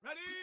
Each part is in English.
Ready?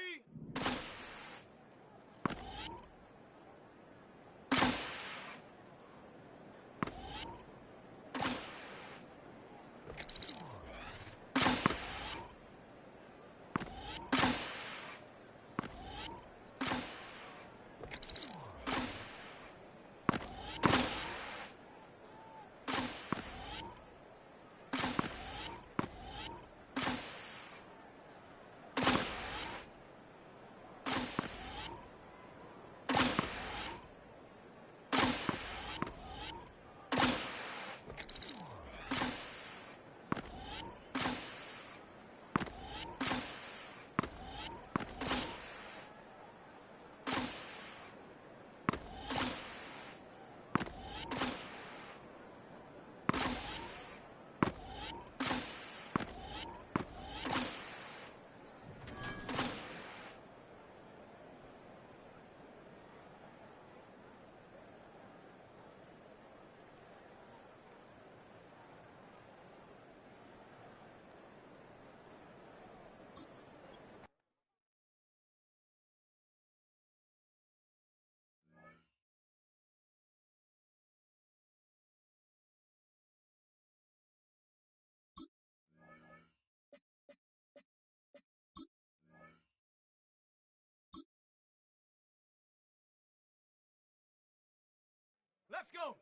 Let's go!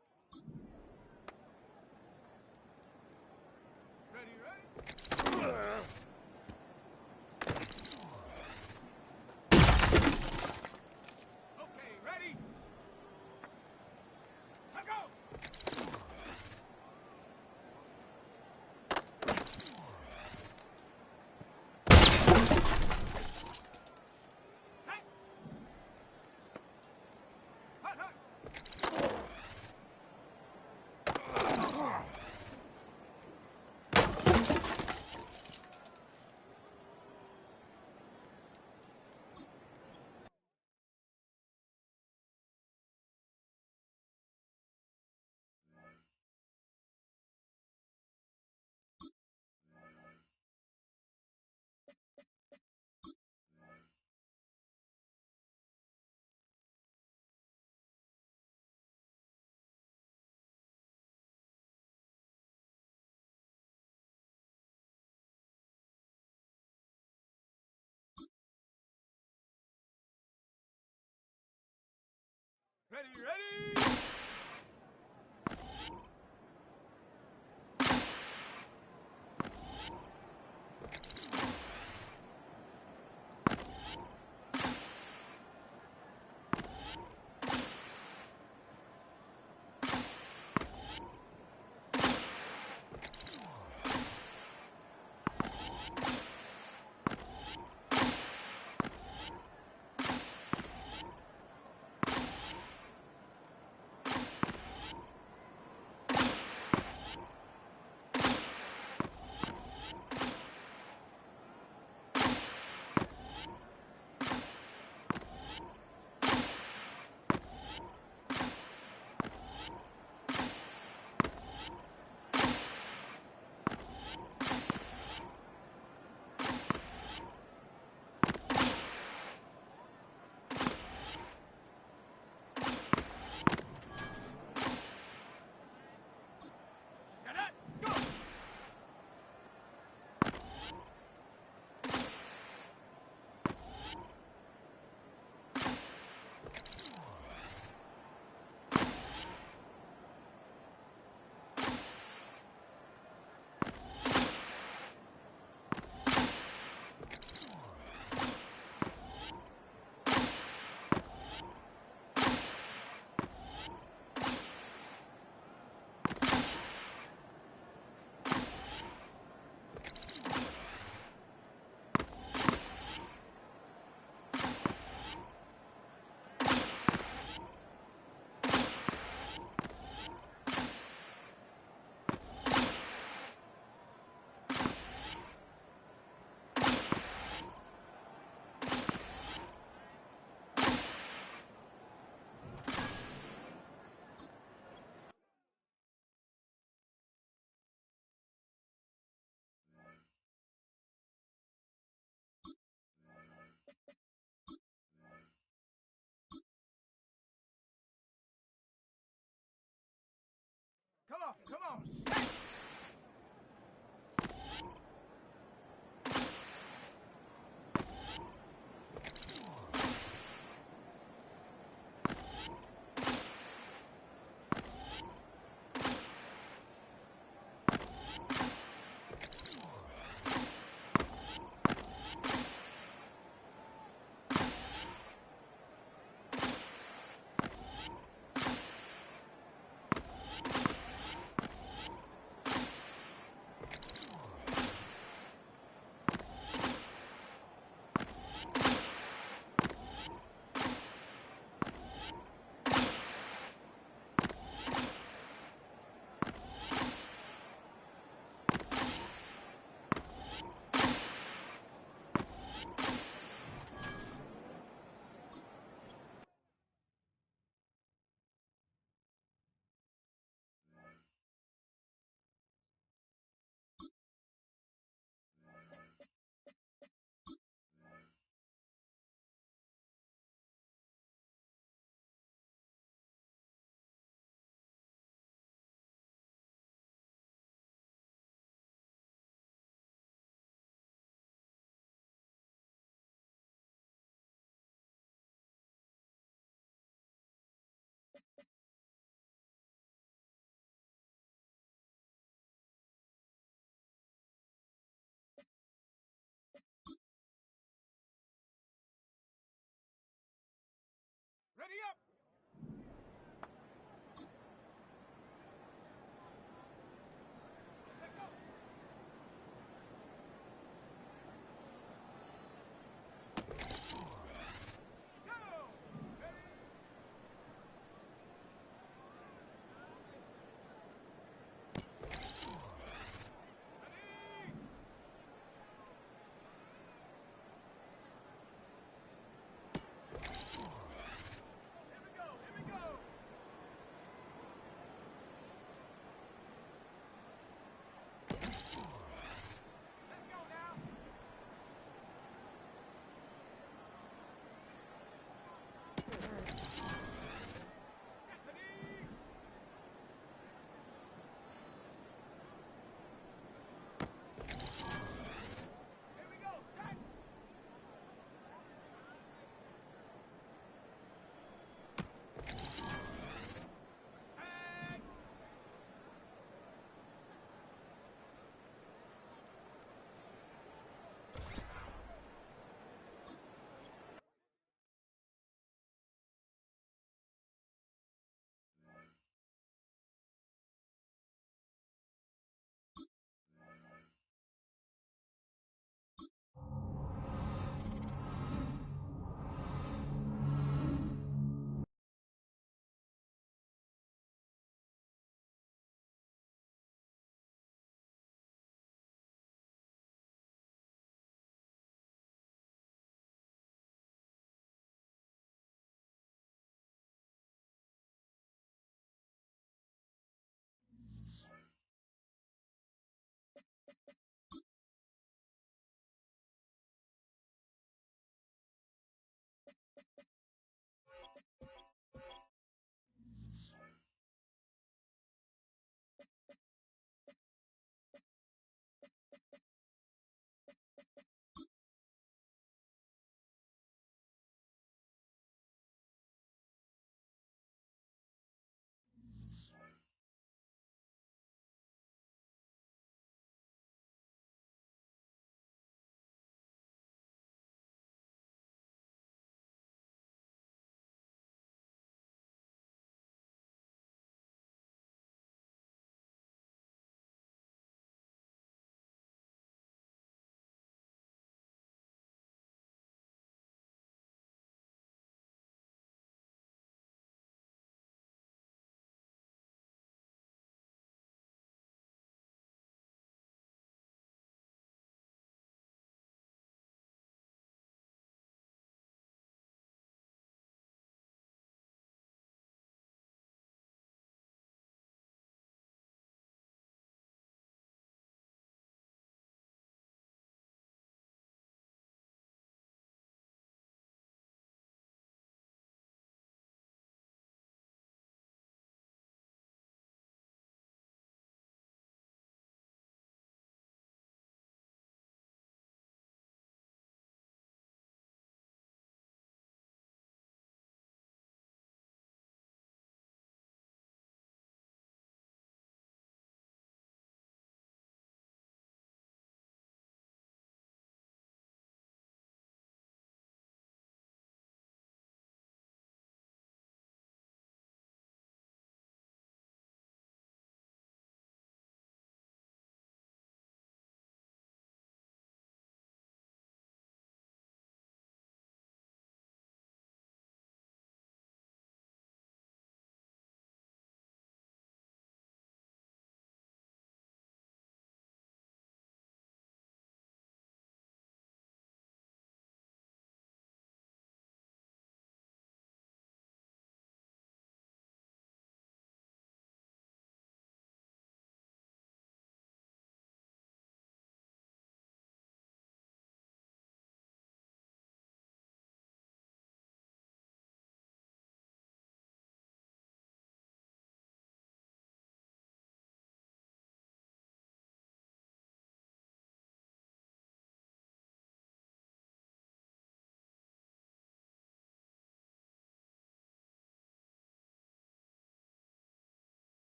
Ready, ready? Okay, ready? Let's go! Set! Hut, hut! Ready, ready?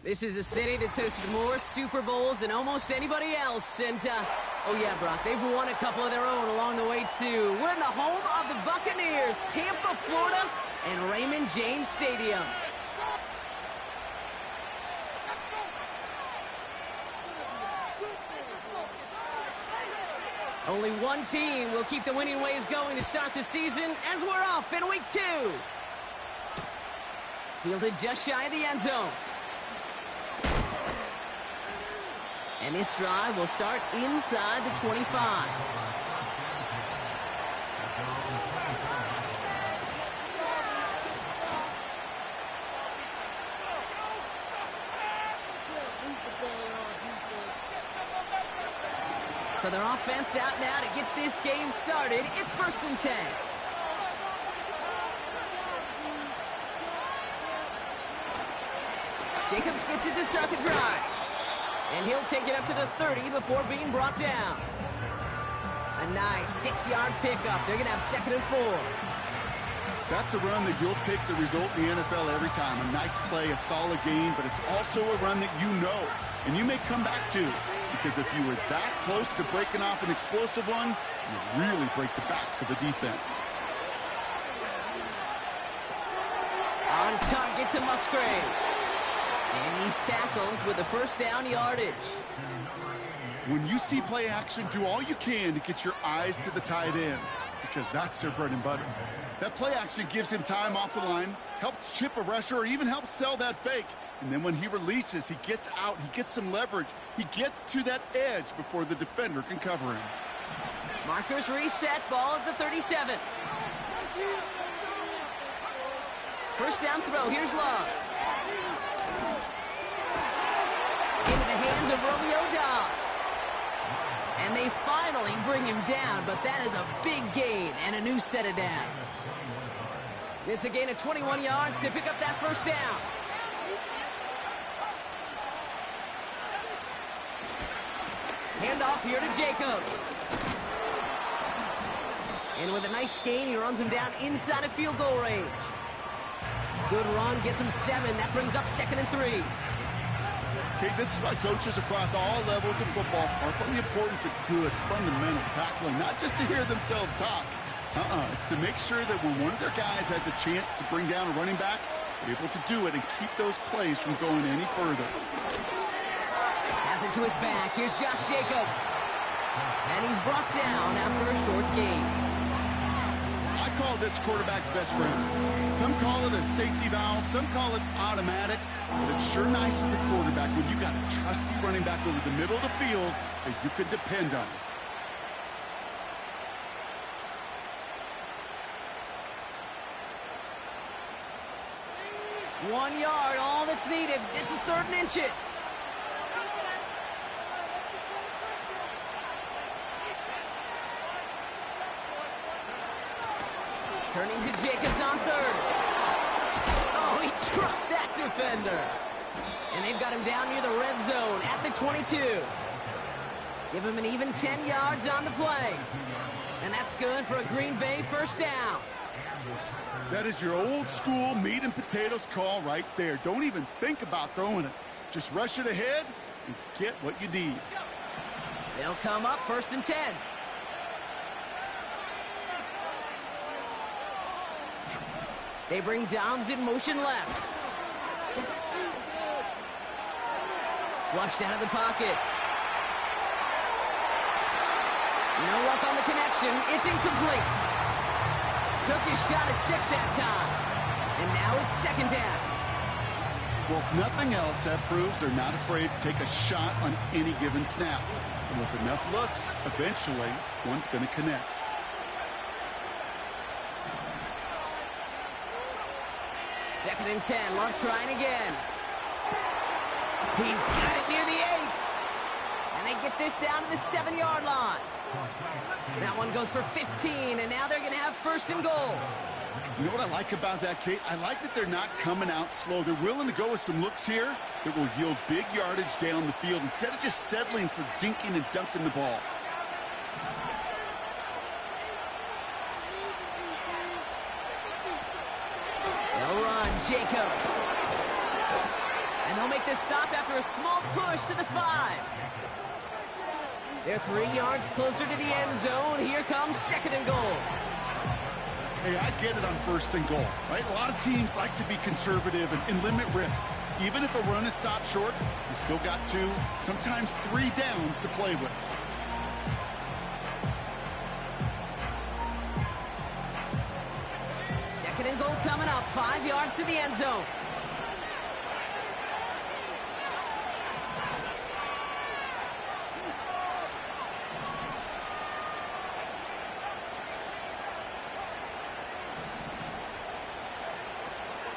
This is a city that's hosted more Super Bowls than almost anybody else. And, oh yeah, Brock, they've won a couple of their own along the way, too. We're in the home of the Buccaneers, Tampa, Florida, and Raymond James Stadium. Only one team will keep the winning ways going to start the season as we're off in week 2. Fielded just shy of the end zone. And this drive will start inside the 25. So their offense out now to get this game started. It's 1st and 10. Jacobs gets it to start the drive. And he'll take it up to the 30 before being brought down. A nice 6-yard pickup. They're going to have 2nd and 4. That's a run that you'll take the result in the NFL every time. A nice play, a solid game, but it's also a run that you know and you may come back to. Because if you were that close to breaking off an explosive one, you really break the backs of the defense. On target to Musgrave. And he's tackled with a 1st down yardage. When you see play action, do all you can to get your eyes to the tight end, because that's their bread and butter. That play action gives him time off the line, helps chip a rusher, or even helps sell that fake. And then when he releases, he gets out, he gets some leverage. He gets to that edge before the defender can cover him. Markers reset, ball at the 37. 1st down throw, here's Love. Into the hands of Romeo Dobbs. And they finally bring him down, but that is a big gain and a new set of downs. It's a gain of 21 yards to pick up that 1st down. Handoff here to Jacobs. And with a nice gain, he runs him down inside of field goal range. Good run, gets him 7. That brings up 2nd and 3. Okay, this is why coaches across all levels of football harp on the importance of good, fundamental tackling, not just to hear themselves talk. It's to make sure that when one of their guys has a chance to bring down a running back, they're able to do it and keep those plays from going any further. Has it to his back. Here's Josh Jacobs. And he's brought down after a short gain. I call this quarterback's best friend. Some call it a safety valve, some call it automatic, but it's sure nice as a quarterback when you got a trusty running back over the middle of the field that you could depend on. One yard, all that's needed. This is 3rd and inches. Turning to Jacobs on 3rd. Oh, he trucked that defender. And they've got him down near the red zone at the 22. Give him an even 10 yards on the play. And that's good for a Green Bay 1st down. That is your old school meat and potatoes call right there. Don't even think about throwing it. Just rush it ahead and get what you need. They'll come up 1st and 10. They bring Dobbs in motion left. Flushed out of the pocket. No luck on the connection. It's incomplete. Took his shot at 6 that time. And now it's 2nd down. Well, if nothing else, that proves they're not afraid to take a shot on any given snap. And with enough looks, eventually, one's going to connect. Second and 10. Love trying again. He's got it near the 8. And they get this down to the 7-yard line. That one goes for 15, and now they're going to have 1st and goal. You know what I like about that, Kate? I like that they're not coming out slow. They're willing to go with some looks here that will yield big yardage down the field instead of just settling for dinking and dunking the ball. They'll run. Jacobs. And And they'll make this stop after a small push to the 5. They're 3 yards closer to the end zone. Here comes 2nd and goal. Hey, I get it on 1st and goal, right? A lot of teams like to be conservative and limit risk. Even if a run is stopped short, you still got 2, sometimes 3 downs to play with. Second and goal coming up, 5 yards to the end zone.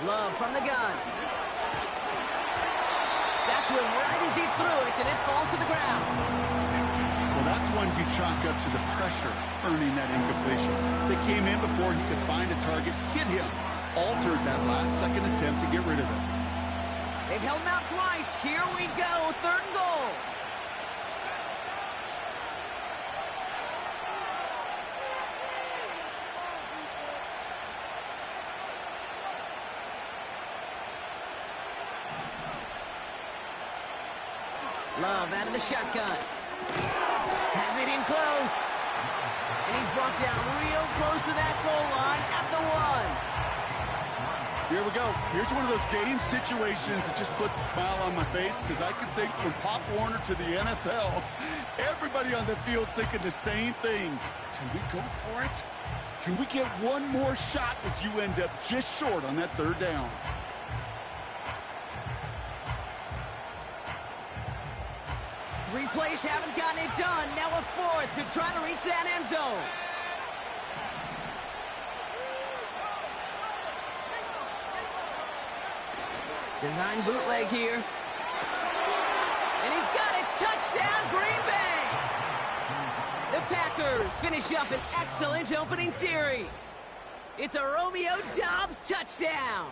Love from the gun. That's one right as he threw it, and it falls to the ground. Well, that's one you chalk up to the pressure earning that incompletion. They came in before he could find a target, hit him, altered that last-second attempt to get rid of it. They've held him out twice. Here we go, 3rd and goal. Love out of the shotgun. Has it in close. And he's brought down real close to that goal line at the 1. Here we go. Here's one of those game situations that just puts a smile on my face because I can think from Pop Warner to the NFL, everybody on the field thinking the same thing. Can we go for it? Can we get one more shot as you end up just short on that 3rd down? Three plays haven't gotten it done. Now a 4th to try to reach that end zone. Design bootleg here. And he's got it. Touchdown, Green Bay. The Packers finish up an excellent opening series. It's a Romeo Doubs touchdown.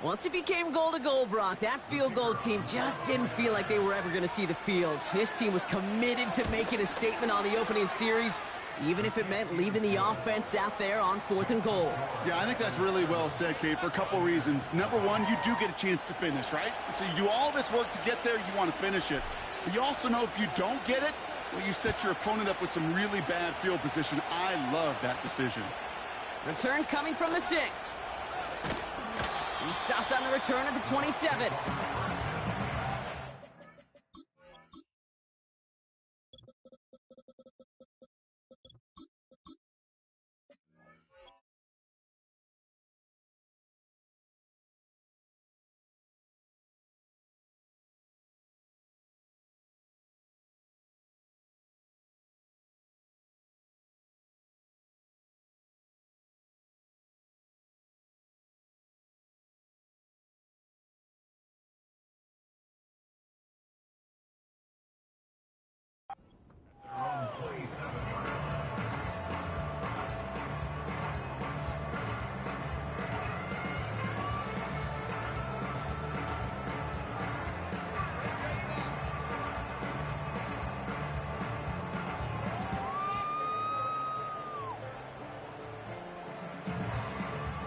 Once it became goal-to-goal, Brock, that field goal team just didn't feel like they were ever going to see the field. This team was committed to making a statement on the opening series, even if it meant leaving the offense out there on 4th and goal. Yeah, I think that's really well said, Kate, for a couple reasons. Number one, you do get a chance to finish, right? So you do all this work to get there, you want to finish it. But you also know if you don't get it, well, you set your opponent up with some really bad field position. I love that decision. Return coming from the 6. He stopped on the return at the 27.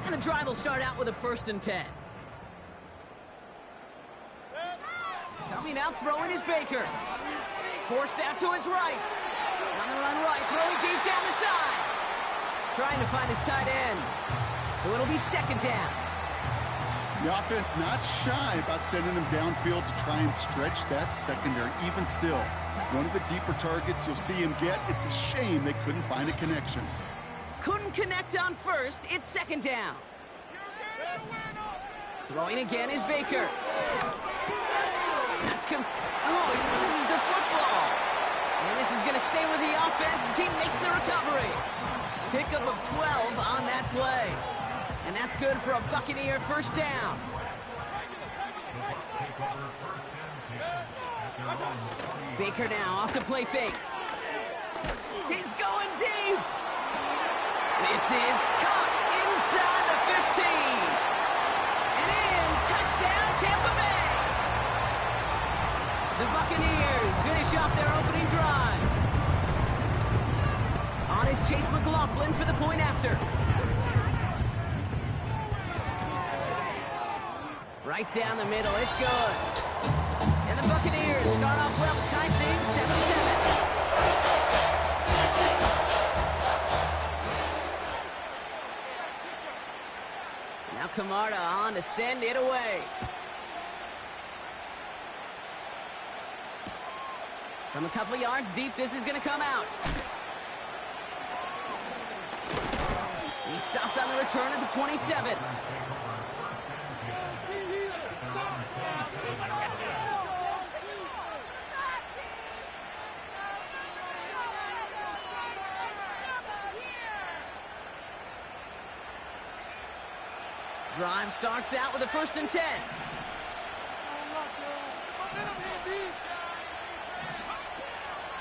And the drive will start out with a 1st and 10. Coming out, throwing is Baker. Forced out to his right. On the run right, throwing deep down the side. Trying to find his tight end. So it'll be 2nd down. The offense not shy about sending him downfield to try and stretch that secondary. Even still, one of the deeper targets you'll see him get. It's a shame they couldn't find a connection. Couldn't connect on 1st. It's 2nd down. Throwing again is Baker. Oh, he loses the football. And this is going to stay with the offense as he makes the recovery. Pickup of 12 on that play. And that's good for a Buccaneer 1st down. Baker now off the play fake. He's going deep. This is caught inside the 15. And in, touchdown Tampa Bay. The Buccaneers finish off their opening drive. On is Chase McLaughlin for the point after. Right down the middle. It's good. And the Buccaneers start off well, tie things 7-7. Now Camarda on to send it away. From a couple yards deep, this is going to come out. He stopped on the return at the 27. Drive starts out with a 1st and 10.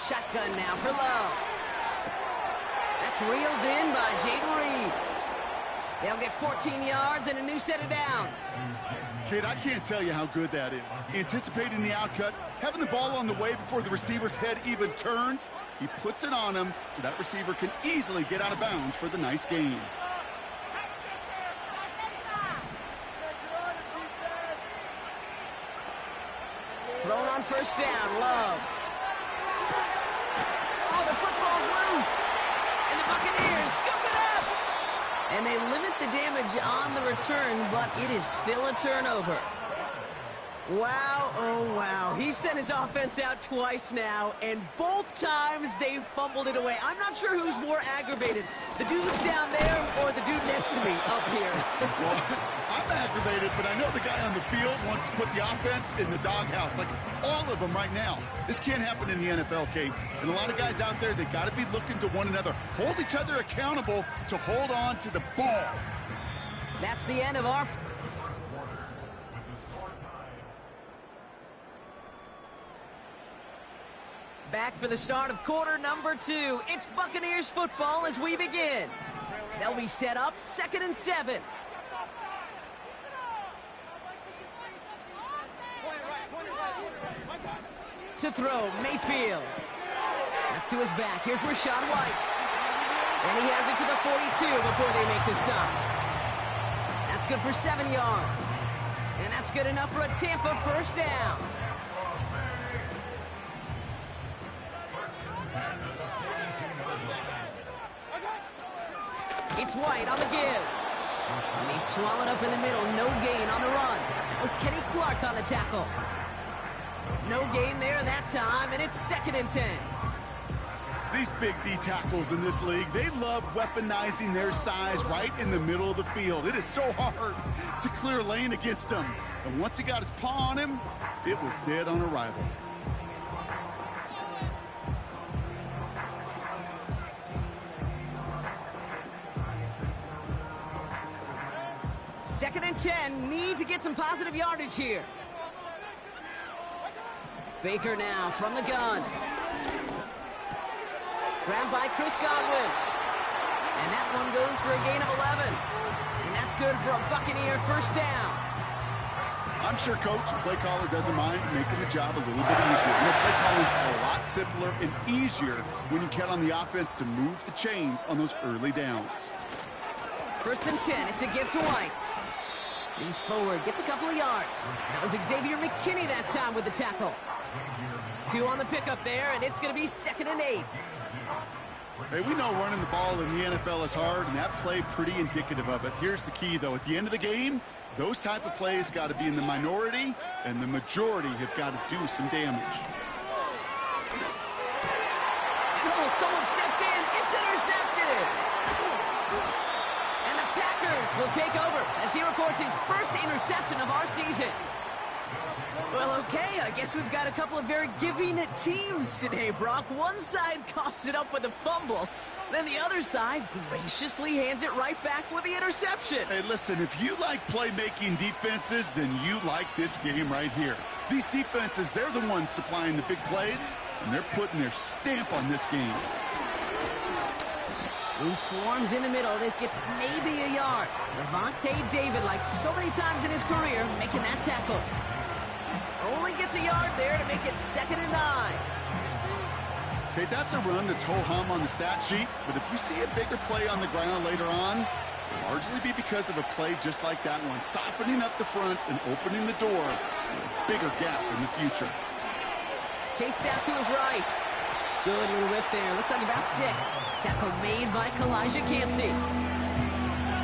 Shotgun now for Lowe. That's reeled in by Jaden Reed. They'll get 14 yards and a new set of downs. Kid, I can't tell you how good that is. Anticipating the outcut, having the ball on the way before the receiver's head even turns. He puts it on him so that receiver can easily get out of bounds for the nice gain. Thrown on 1st down, Love. Oh, the football's loose. And the Buccaneers scoop it up. And they limit the damage on the return, but it is still a turnover. Wow, oh wow. He sent his offense out twice now, and both times they fumbled it away. I'm not sure who's more aggravated, the dude down there or the dude next to me up here. Well, I'm aggravated, but I know the guy on the field wants to put the offense in the doghouse, like all of them right now. This can't happen in the NFL, Kate. And a lot of guys out there, they got to be looking to one another, hold each other accountable to hold on to the ball. That's the end of our... Back for the start of quarter number 2. It's Buccaneers football as we begin. They'll be set up 2nd and 7. To throw, Mayfield. That's to his back. Here's Rachaad White. And he has it to the 42 before they make the stop. That's good for 7 yards. And that's good enough for a Tampa 1st down. It's White on the give. And he's swallowed up in the middle. No gain on the run. That was Kenny Clark on the tackle. No gain there that time, and it's 2nd and 10. These big D tackles in this league, they love weaponizing their size right in the middle of the field. It is so hard to clear lane against him. And once he got his paw on him, it was dead on arrival. Second and 10, need to get some positive yardage here. Baker now from the gun. Grabbed by Chris Godwin. And that one goes for a gain of 11. And that's good for a Buccaneer 1st down. I'm sure Coach, play caller, doesn't mind making the job a little bit easier. You know, play calling's a lot simpler and easier when you count on the offense to move the chains on those early downs. 1st and 10, it's a give to White. He's forward, gets a couple of yards. That was Xavier McKinney that time with the tackle. 2 on the pickup there, and it's going to be 2nd and 8. Hey, we know running the ball in the NFL is hard, and that play pretty indicative of it. Here's the key, though. At the end of the game, those type of plays got to be in the minority, and the majority have got to do some damage. And oh, someone stepped in. It's intercepted. And the Packers will take over as he records his 1st interception of our season. Well, okay, I guess we've got a couple of very giving teams today, Brock. One side coughs it up with a fumble, then the other side graciously hands it right back with the interception. Hey, listen, if you like playmaking defenses, then you like this game right here. These defenses, they're the ones supplying the big plays, and they're putting their stamp on this game. Who swarms in the middle. This gets maybe a yard. Levante David, like so many times in his career, making that tackle. Only gets a yard there to make it 2nd and 9. Okay, that's a run that's ho-hum on the stat sheet, but if you see a bigger play on the ground later on, Largely be because of a play just like that one, softening up the front and opening the door for a bigger gap in the future. Chased out to his right. Good little whip there. Looks like about 6. Tackle made by Kalijah Cansey.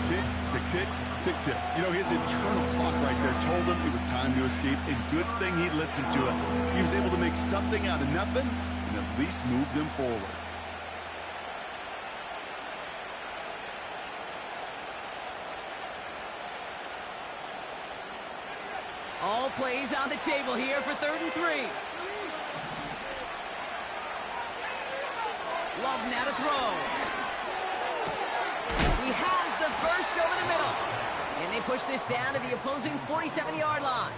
Tick, tick, tick, tick, tick. You know, his internal clock right there told him it was time to escape, and good thing he listened to it. He was able to make something out of nothing and at least move them forward. All plays on the table here for 3rd and 3. Love now to throw. He has the first over the middle. And they push this down to the opposing 47-yard line.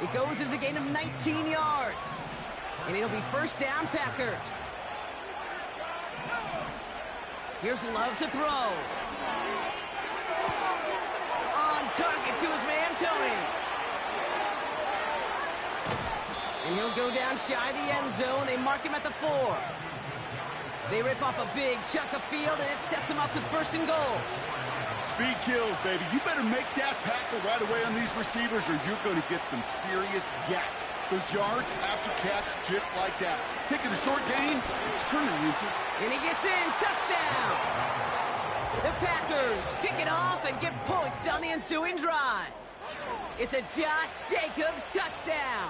It goes as a gain of 19 yards. And it'll be first down, Packers. Here's Love to throw. On target to his man, Tony. And he'll go down shy of the end zone. They mark him at the 4. They rip off a big chunk of field, and it sets him up with 1st and goal. Speed kills, baby. You better make that tackle right away on these receivers, or you're going to get some serious yak. Those yards after catch just like that. Taking a short gain, turning it into... And he gets in. Touchdown! The Packers kick it off and get points on the ensuing drive. It's a Josh Jacobs touchdown.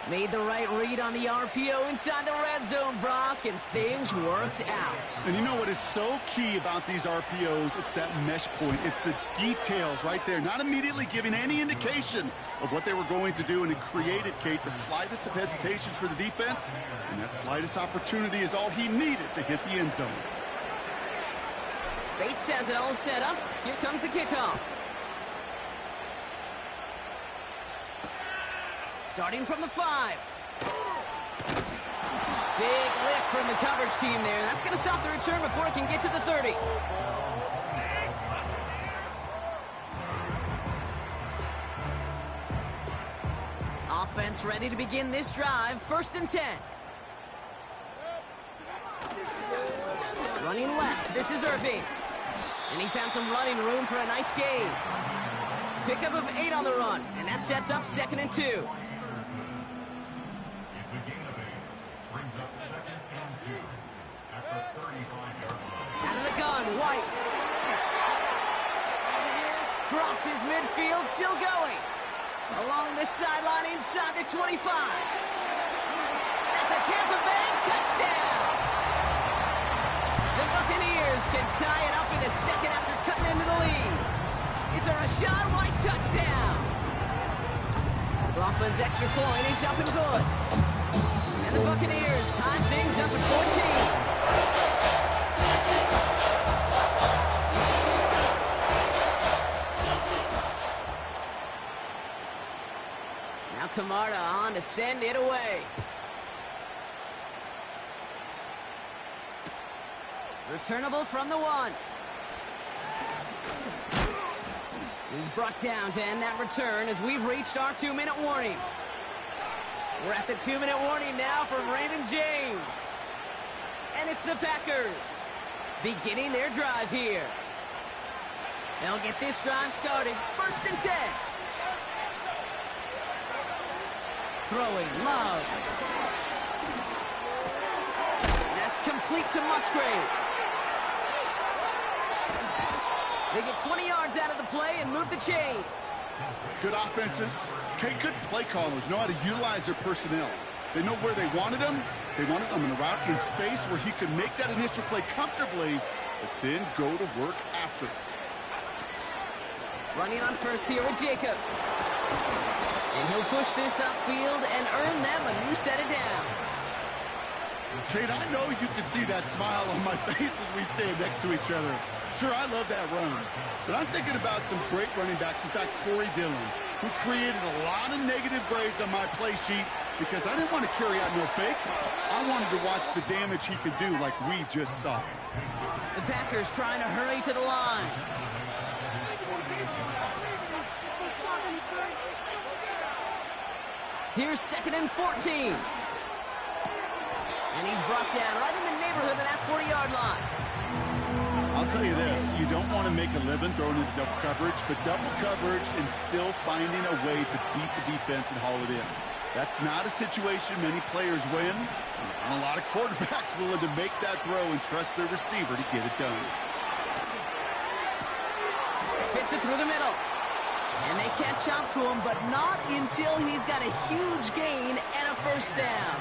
Made the right read on the RPO inside the red zone, Brock, and things worked out. And you know what is so key about these RPOs? It's that mesh point. It's the details right there. Not immediately giving any indication of what they were going to do, and it created, Kate, the slightest of hesitations for the defense. And that slightest opportunity is all he needed to hit the end zone. Bates has it all set up. Here comes the kickoff. Starting from the 5. Big lift from the coverage team there. That's going to stop the return before it can get to the 30. Offense ready to begin this drive. 1st and 10. Running left. This is Irving. And he found some running room for a nice gain. Pickup of 8 on the run. And that sets up 2nd and 2. Out of the gun, White. Crosses midfield, still going. Along the sideline inside the 25. That's a Tampa Bay touchdown. The Buccaneers can tie it up in the 2nd after cutting into the lead. It's a Rachaad White touchdown. Laughlin's extra point is up and good. And the Buccaneers tie things up at 14. Now Camarda on to send it away. Returnable from the 1. He's brought down to end that return as we've reached our 2-minute warning. We're at the 2-minute warning now from Raymond James. And it's the Packers beginning their drive here. They'll get this drive started. 1st and 10. Throwing Love. That's complete to Musgrave. They get 20 yards out of the play and move the chains. Good offenses. Okay, good play callers know how to utilize their personnel. They know where they wanted them. They wanted them in a route in space where he could make that initial play comfortably, but then go to work after. Running on first here with Jacobs. And he'll push this upfield and earn them a new set of downs. Kate, I know you can see that smile on my face as we stand next to each other. Sure, I love that run, but I'm thinking about some great running backs. In fact, Corey Dillon, who created a lot of negative grades on my play sheet because I didn't want to carry out no fake. I wanted to watch the damage he could do like we just saw. The Packers trying to hurry to the line. Here's 2nd and 14. And he's brought down right in the neighborhood of that 40-yard line. I'll tell you this, you don't want to make a living throwing into double coverage, but double coverage and still finding a way to beat the defense and haul it in. That's not a situation many players win. And a lot of quarterbacks willing to make that throw and trust their receiver to get it done. Fits it through the middle. And they catch up to him, but not until he's got a huge gain and a first down.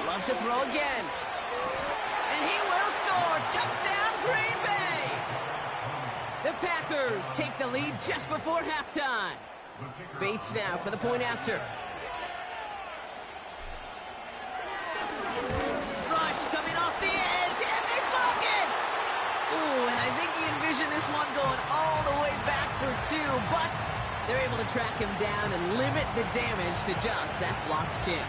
Loves to throw again. And he will score. Touchdown, Green Bay! The Packers take the lead just before halftime. Bates now for the point after. Rush coming off the edge, and they block it! Ooh, and I think he envisioned this one going all the way back for two, but they're able to track him down and limit the damage to just that blocked kick.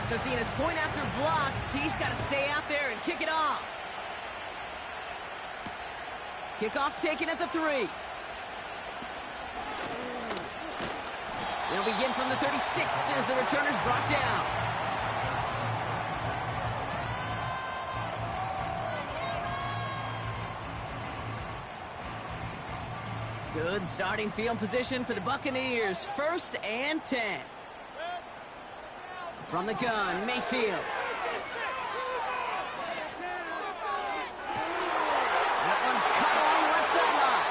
After seeing his point after blocked, he's got to stay out there and kick it off. Kickoff taken at the 3. They'll begin from the 36 as the returner's brought down. Good starting field position for the Buccaneers. 1st and 10. From the gun, Mayfield. That one's cut along the left sideline.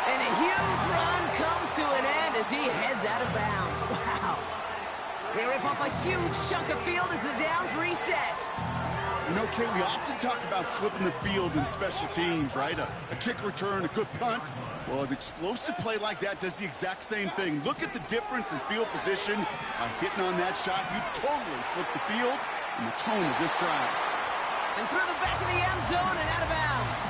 And a huge run comes to an end as he heads out of bounds. Wow. They rip off a huge chunk of field as the downs reset. You know, Kate, we often talk about flipping the field in special teams, right? A kick return, a good punt. Well, an explosive play like that does the exact same thing. Look at the difference in field position. By hitting on that shot, you've totally flipped the field and the tone of this drive. And through the back of the end zone and out of bounds.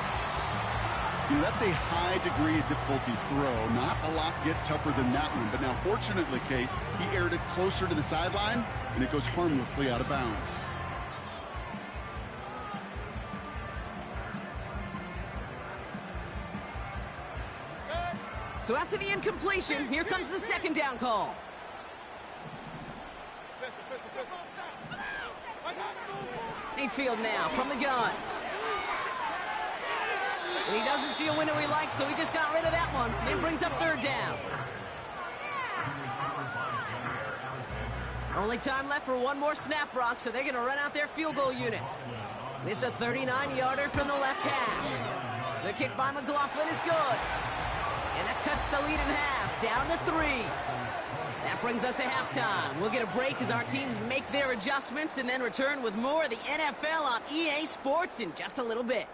You know, that's a high degree of difficulty throw. Not a lot get tougher than that one. But now, fortunately, Kate, he aired it closer to the sideline, and it goes harmlessly out of bounds. So after the incompletion, here comes the 2nd down call. Mayfield now from the gun. And he doesn't see a window he likes, so he just got rid of that one. Then brings up 3rd down. Only time left for one more snap, Brock, so they're going to run out their field goal unit. This a 39-yarder from the left half. The kick by McLaughlin is good. And that cuts the lead in half, down to 3. That brings us to halftime. We'll get a break as our teams make their adjustments and then return with more of the NFL on EA Sports in just a little bit.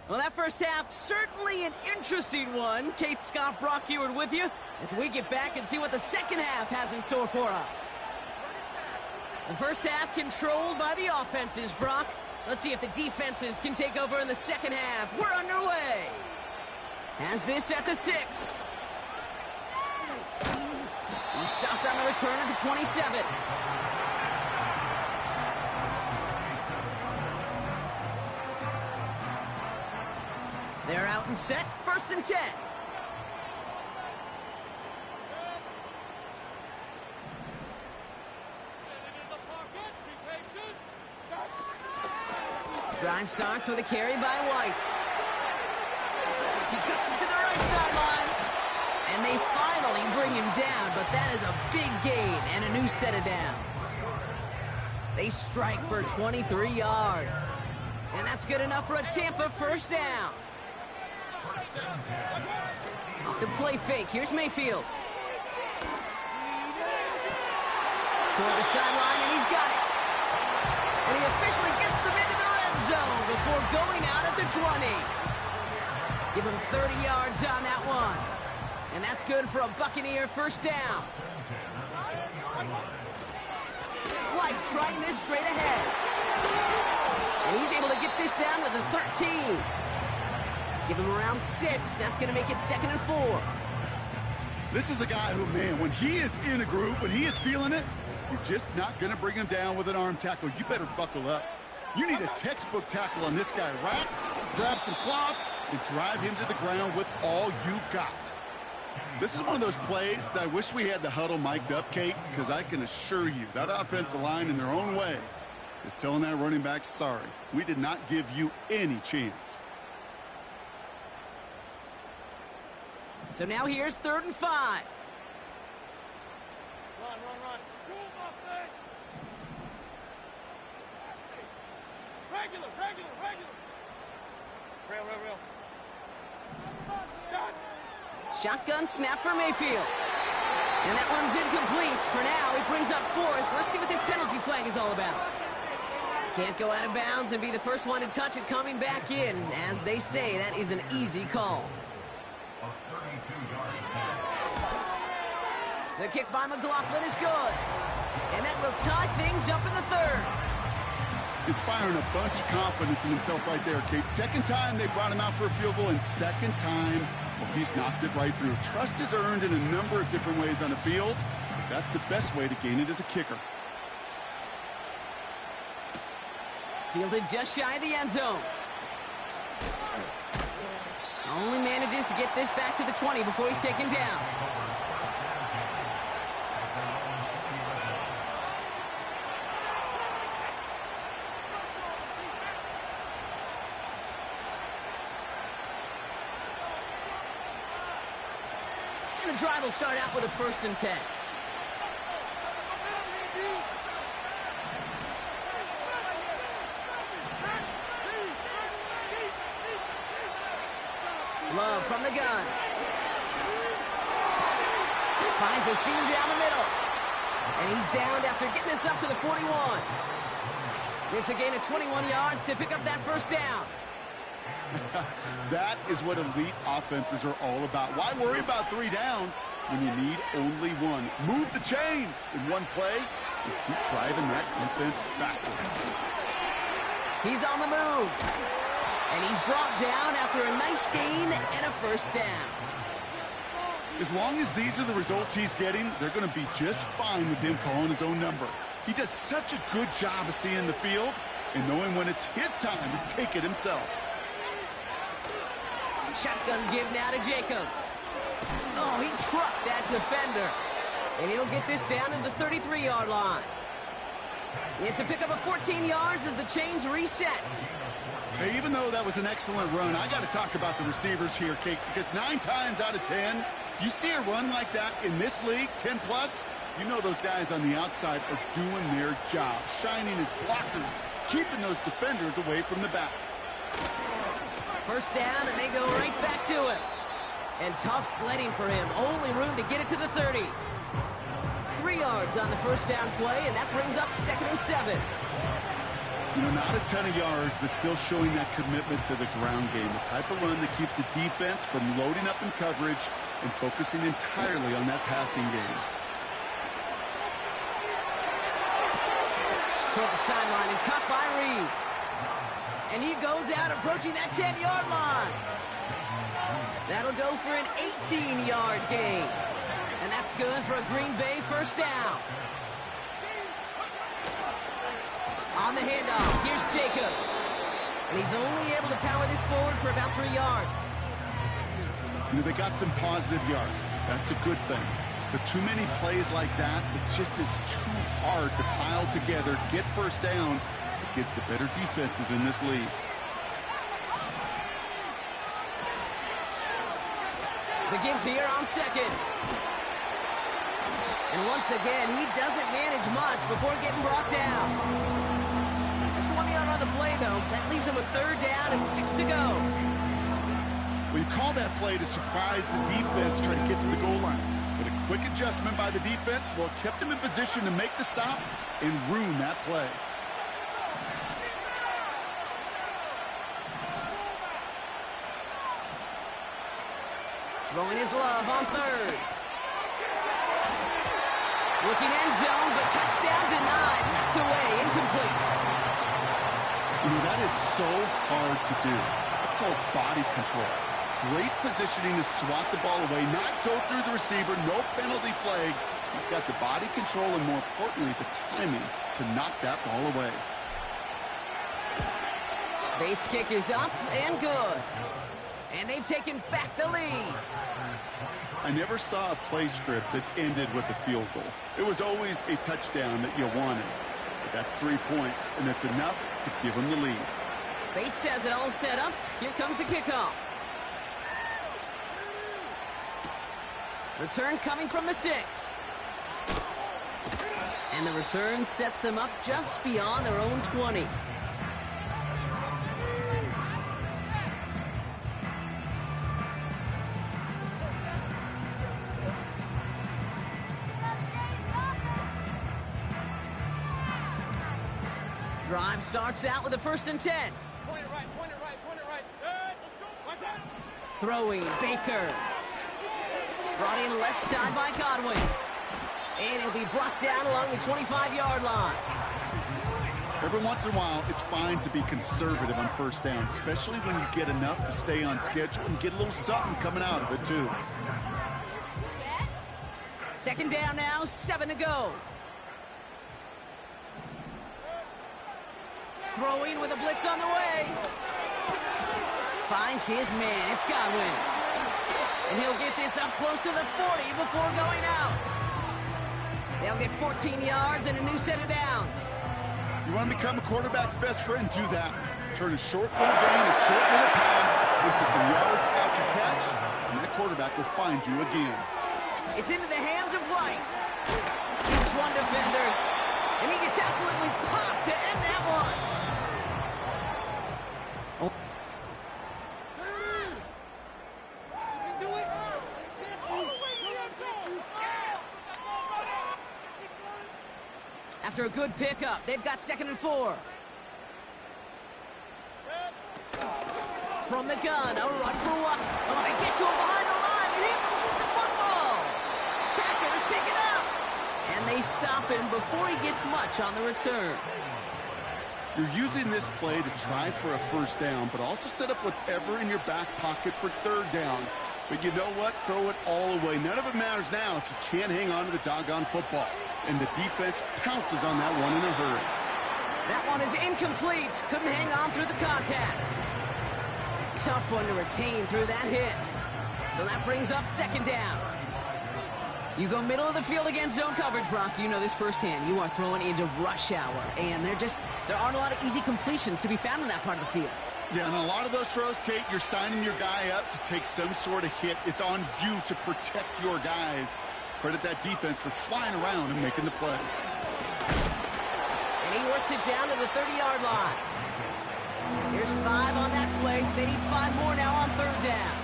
Well, that first half, certainly an interesting one. Kate, Scott, Brock Eward with you as we get back and see what the second half has in store for us. The first half controlled by the offenses, Brock. Let's see if the defenses can take over in the second half. We're underway. Has this at the 6. He stopped on the return at the 27. They're out and set. 1st and 10. Drive starts with a carry by White. He cuts it to the right sideline. And they finally bring him down, but that is a big gain and a new set of downs. They strike for 23 yards. And that's good enough for a Tampa 1st down. Off the play fake, here's Mayfield. Toward the sideline, and he's got it. And he officially gets them into the red zone before going out at the 20. Give him 30 yards on that one. And that's good for a Buccaneer 1st down. White trying this straight ahead. And he's able to get this down to the 13. Give him around 6. That's going to make it 2nd and 4. This is a guy who, man, when he is in a group, when he is feeling it, you're just not going to bring him down with an arm tackle. You better buckle up. You need a textbook tackle on this guy. Rack, grab some cloth, and drive him to the ground with all you got. This is one of those plays that I wish we had the huddle mic'd up, Kate, because I can assure you that offensive line in their own way is telling that running back, sorry, we did not give you any chance. So now here's 3rd and 5. Run. Move offense. Regular. Real. Done. Shotgun snap for Mayfield. And that one's incomplete. For now, it brings up 4th. Let's see what this penalty flag is all about. Can't go out of bounds and be the first one to touch it coming back in. As they say, that is an easy call. The kick by McLaughlin is good. And that will tie things up in the 3rd. Inspiring a bunch of confidence in himself right there, Kate. Second time they brought him out for a field goal, and second time, well, he's knocked it right through. Trust is earned in a number of different ways on the field. But that's the best way to gain it as a kicker. Fielded just shy of the end zone. Only manages to get this back to the 20 before he's taken down. And the drive will start out with a 1st and 10. Love from the gun. Finds a seam down the middle. And he's downed after getting this up to the 41. It's a gain of 21 yards to pick up that 1st down. That is what elite offenses are all about. Why worry about 3 downs when you need only 1? Move the chains in one play and keep driving that defense backwards. He's on the move. And he's brought down after a nice gain and a 1st down. As long as these are the results he's getting, they're going to be just fine with him calling his own number. He does such a good job of seeing the field and knowing when it's his time to take it himself. Shotgun give now to Jacobs. Oh, he trucked that defender. And he'll get this down to the 33-yard line. It's a pickup of 14 yards as the chains reset. Hey, even though that was an excellent run, I got to talk about the receivers here, Kate, because 9 times out of 10, you see a run like that in this league, 10+, you know those guys on the outside are doing their job, shining as blockers, keeping those defenders away from the back. 1st down, and they go right back to him. And tough sledding for him. Only room to get it to the 30. 3 yards on the 1st down play, and that brings up 2nd and 7. You know, not a ton of yards, but still showing that commitment to the ground game. The type of run that keeps the defense from loading up in coverage and focusing entirely on that passing game. Toward the sideline and caught by Reed. And he goes out approaching that 10-yard line. That'll go for an 18-yard gain. And that's good for a Green Bay 1st down. On the handoff, here's Jacobs. And he's only able to power this forward for about 3 yards. You know, they got some positive yards. That's a good thing. But too many plays like that, it just is too hard to pile together, get 1st downs against the better defenses in this league. The give here on 2nd. And once again, he doesn't manage much before getting brought down. Just 1 yard on the play, though. That leaves him with 3rd down and 6 to go. Well, you call that play to surprise the defense, try to get to the goal line. But a quick adjustment by the defense, well, kept him in position to make the stop and ruin that play. Throwing his love on 3rd. Looking end zone, but touchdown denied. Knocked away, incomplete. You know, that is so hard to do. It's called body control. Great positioning to swat the ball away, not go through the receiver, no penalty flag. He's got the body control and, more importantly, the timing to knock that ball away. Bates' kick is up and good. And they've taken back the lead. I never saw a play script that ended with a field goal. It was always a touchdown that you wanted. But that's 3 points, and that's enough to give them the lead. Bates has it all set up. Here comes the kickoff. Return coming from the 6. And the return sets them up just beyond their own 20. Drive starts out with a 1st and 10. Point it right, point it right, point it right. Good. Like that. Throwing, Baker. Brought in left side by Godwin. And he'll be brought down along the 25-yard line. Every once in a while, it's fine to be conservative on 1st down, especially when you get enough to stay on schedule and get a little something coming out of it, too. 2nd down now, 7 to go. Throwing with a blitz on the way. Finds his man. It's Godwin. And he'll get this up close to the 40 before going out. They'll get 14 yards and a new set of downs. You want to become a quarterback's best friend, do that. Turn a short little gain, a short little pass into some yards after catch, and that quarterback will find you again. It's into the hands of Wright. Keeps one defender, and he gets absolutely popped to end that one. After a good pickup, they've got 2nd and 4. From the gun, a run for 1. Oh, they get to him behind the line, and he loses the football. Packers pick it up. And they stop him before he gets much on the return. You're using this play to try for a 1st down, but also set up what's ever in your back pocket for 3rd down. But you know what? Throw it all away. None of it matters now if you can't hang on to the doggone football. And the defense pounces on that one in a hurry. That one is incomplete. Couldn't hang on through the contact. Tough one to retain through that hit. So that brings up 2nd down. You go middle of the field against zone coverage, Brock. You know this firsthand. You are throwing into rush hour. And there aren't a lot of easy completions to be found in that part of the field. Yeah, and a lot of those throws, Kate, you're signing your guy up to take some sort of hit. It's on you to protect your guys. Credit that defense for flying around and making the play. And he works it down to the 30-yard line. Here's 5 on that play. They need 5 more now on 3rd down.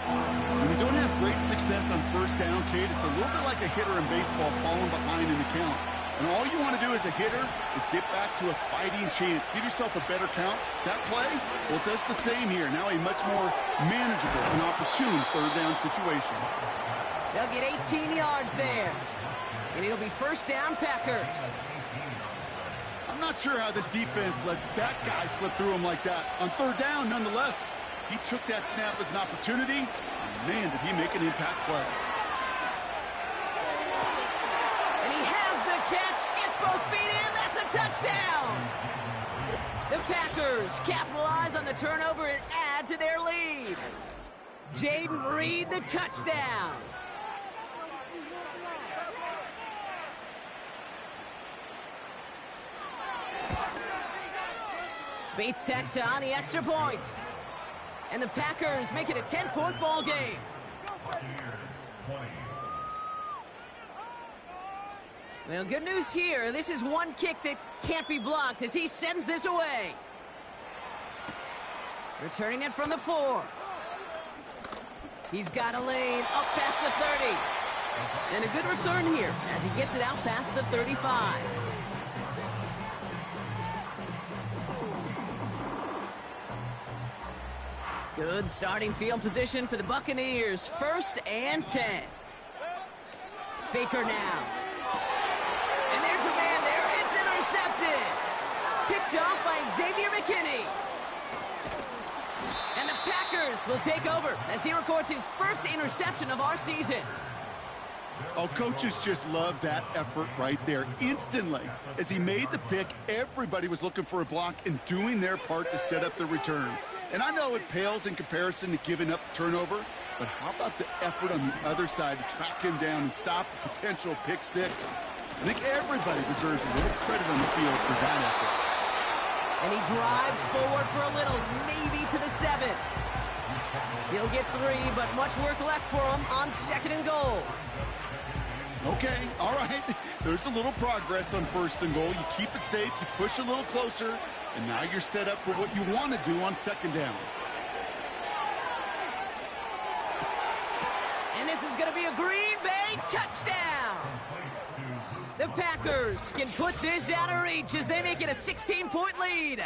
When you don't have great success on 1st down, Kate, it's a little bit like a hitter in baseball falling behind in the count. And all you want to do as a hitter is get back to a fighting chance. Give yourself a better count. That play, well, it does the same here. Now a much more manageable and opportune 3rd down situation. They'll get 18 yards there. And it'll be 1st down, Packers. I'm not sure how this defense let that guy slip through him like that. On 3rd down, nonetheless, he took that snap as an opportunity. And man, did he make an impact play. And he has the catch, gets both feet in, that's a touchdown! The Packers capitalize on the turnover and add to their lead. Jaden Reed, the touchdown. Bates tacks on the extra point. And the Packers make it a 10-point ball game. Well, good news here. This is one kick that can't be blocked as he sends this away. Returning it from the 4. He's got a lane up past the 30. And a good return here as he gets it out past the 35. Good starting field position for the Buccaneers. 1st and 10. Baker now. And there's a man there. It's intercepted. Picked off by Xavier McKinney. And the Packers will take over as he records his 1st interception of our season. Oh, coaches just love that effort right there. Instantly, as he made the pick, everybody was looking for a block and doing their part to set up the return. And I know it pales in comparison to giving up the turnover, but how about the effort on the other side to track him down and stop a potential pick six? I think everybody deserves a little credit on the field for that effort. And he drives forward for a little, maybe to the 7. He'll get 3, but much work left for him on 2nd and goal. Okay, all right. There's a little progress on 1st and goal. You keep it safe, you push a little closer, and now you're set up for what you want to do on 2nd down. And this is going to be a Green Bay touchdown. The Packers can put this out of reach as they make it a 16-point lead.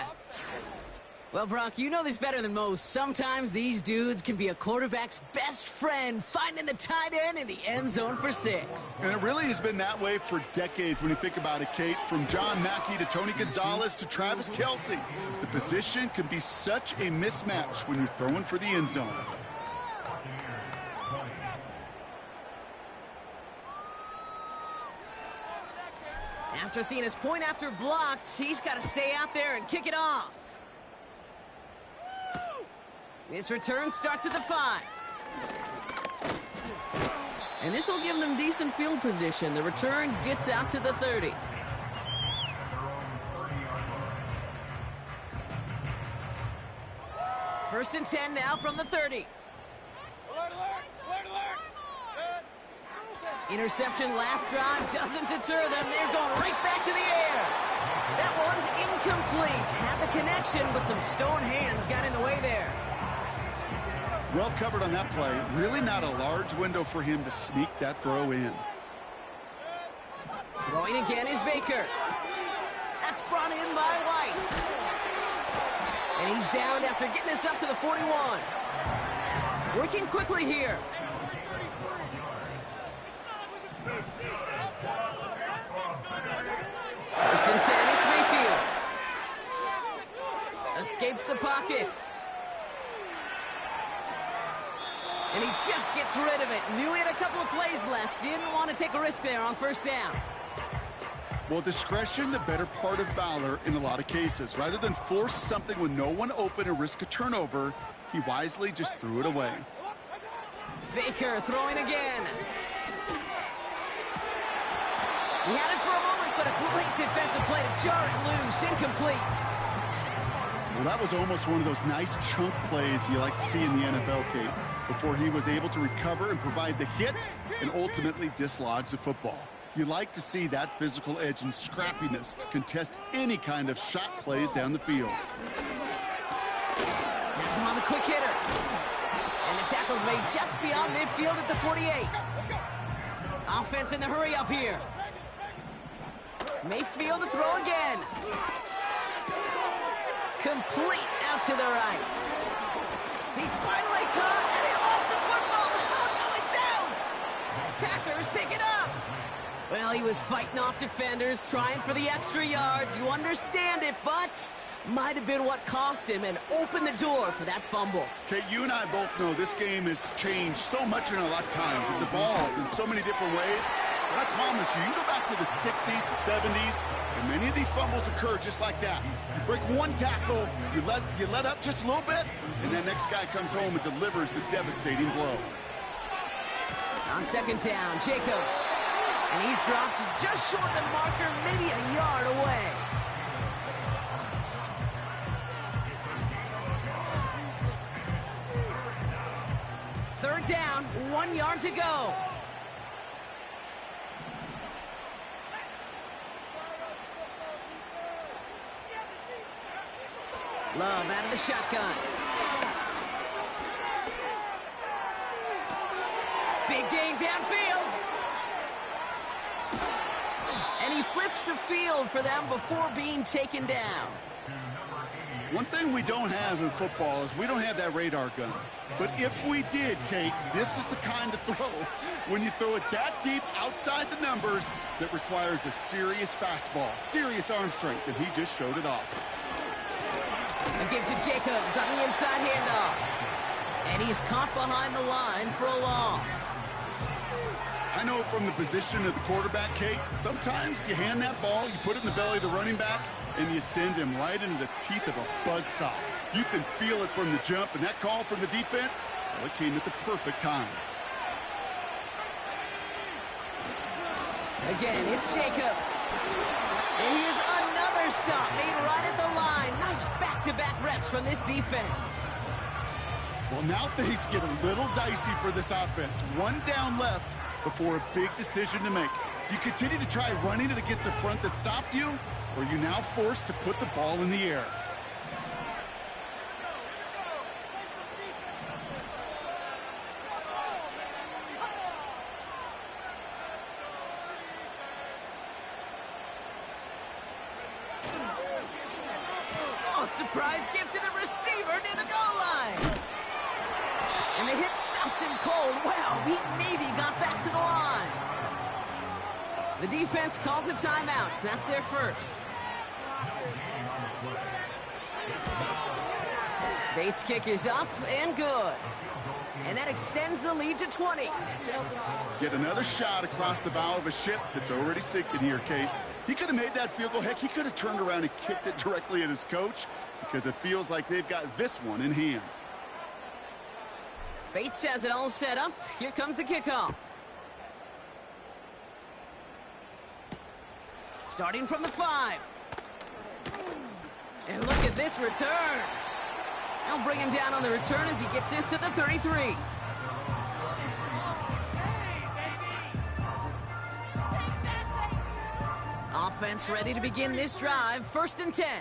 Well, Brock, you know this better than most. Sometimes these dudes can be a quarterback's best friend, finding the tight end in the end zone for 6. And it really has been that way for decades when you think about it, Kate. From John Mackey to Tony Gonzalez to Travis Kelce. The position can be such a mismatch when you're throwing for the end zone. After seeing his point after blocked, he's got to stay out there and kick it off. This return starts at the 5. And this will give them decent field position. The return gets out to the 30. First and 10 now from the 30. Alert, alert! Alert, alert! Interception last drive doesn't deter them. They're going right back to the air. That one's incomplete. Had the connection, but some stone hands got in the way there. Well covered on that play. Really not a large window for him to sneak that throw in. Throwing again is Baker. That's brought in by White. And he's down after getting this up to the 41. Working quickly here. First and 10, it's Mayfield. Escapes the pocket. And he just gets rid of it. Knew he had a couple of plays left. Didn't want to take a risk there on 1st down. Well, discretion, the better part of valor in a lot of cases. Rather than force something with no one open and risk a turnover, he wisely just threw it away. Baker throwing again. He had it for a moment, but a great defensive play to jar it loose. Incomplete. Well, that was almost one of those nice chunk plays you like to see in the NFL, Kate, before he was able to recover and provide the hit and ultimately dislodge the football. You like to see that physical edge and scrappiness to contest any kind of shot plays down the field. That's him on the quick hitter. And the tackle's made just beyond midfield at the 48. Offense in the hurry up here. Mayfield to throw again. Complete out to the right. He's finally caught, and he lost the football. Oh, no, it's out. Packers pick it up. Well, he was fighting off defenders, trying for the extra yards. You understand it, but might have been what cost him and opened the door for that fumble. Okay, you and I both know this game has changed so much in our lifetimes. It's evolved in so many different ways. But I promise you, you go back to the 60s, the 70s, and many of these fumbles occur just like that. You break one tackle, you let up just a little bit, and that next guy comes home and delivers the devastating blow. On 2nd down, Jacobs. And he's dropped just short of the marker, maybe a yard away. Third down, 1 yard to go. Love out of the shotgun. Big gain downfield. And he flips the field for them before being taken down. One thing we don't have in football is we don't have that radar gun. But if we did, Kate, this is the kind of throw, when you throw it that deep outside the numbers, that requires a serious fastball, serious arm strength, and he just showed it off. A give to Jacobs on the inside handoff. And he's caught behind the line for a loss. I know from the position of the quarterback, Kate, sometimes you hand that ball, you put it in the belly of the running back, and you send him right into the teeth of a buzzsaw. You can feel it from the jump, and that call from the defense, well, it came at the perfect time. Again, it's Jacobs. And here's another stop made right at the line. Nice back-to-back reps from this defense. Well, now things get a little dicey for this offense. One down left before a big decision to make. Do you continue to try running it against a front that stopped you, or are you now forced to put the ball in the air? Surprise gift to the receiver near the goal line. And the hit stops him cold. Wow, he maybe got back to the line. The defense calls a timeout. So that's their first. Bates' kick is up and good. And that extends the lead to 20. Get another shot across the bow of a ship that's already sinking here, Kate. He could have made that field goal. Heck, he could have turned around and kicked it directly at his coach, because it feels like they've got this one in hand. Bates has it all set up. Here comes the kickoff. Starting from the 5. And look at this return. They'll bring him down on the return as he gets this to the 33. Offense ready to begin this drive. 1st and 10. Okay,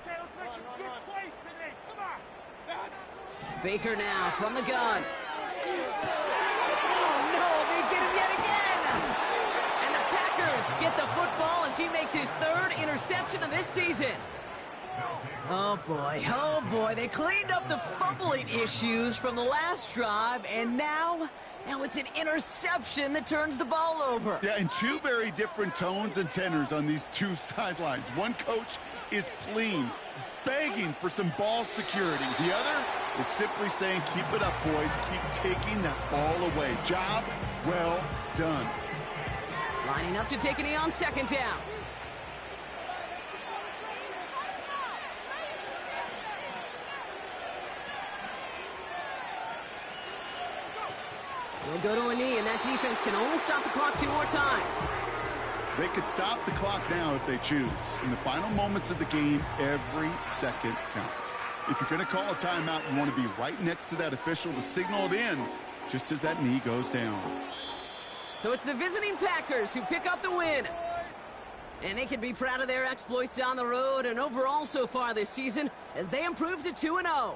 let's make some good plays today. Come on. Baker now from the gun. Oh, no, they get him yet again. And the Packers get the football as he makes his 3rd interception of this season. Oh, boy. They cleaned up the fumbling issues from the last drive, and now it's an interception that turns the ball over. Yeah, and two very different tones and tenors on these two sidelines. One coach is pleading, begging for some ball security. The other is simply saying, keep it up, boys. Keep taking that ball away. Job well done. Lining up to take a knee on 2nd down. He'll go to a knee, and that defense can only stop the clock 2 more times. They could stop the clock now if they choose. In the final moments of the game, every second counts. If you're going to call a timeout, you want to be right next to that official to signal it in just as that knee goes down. So it's the visiting Packers who pick up the win. And they can be proud of their exploits down the road and overall so far this season as they improve to 2-0.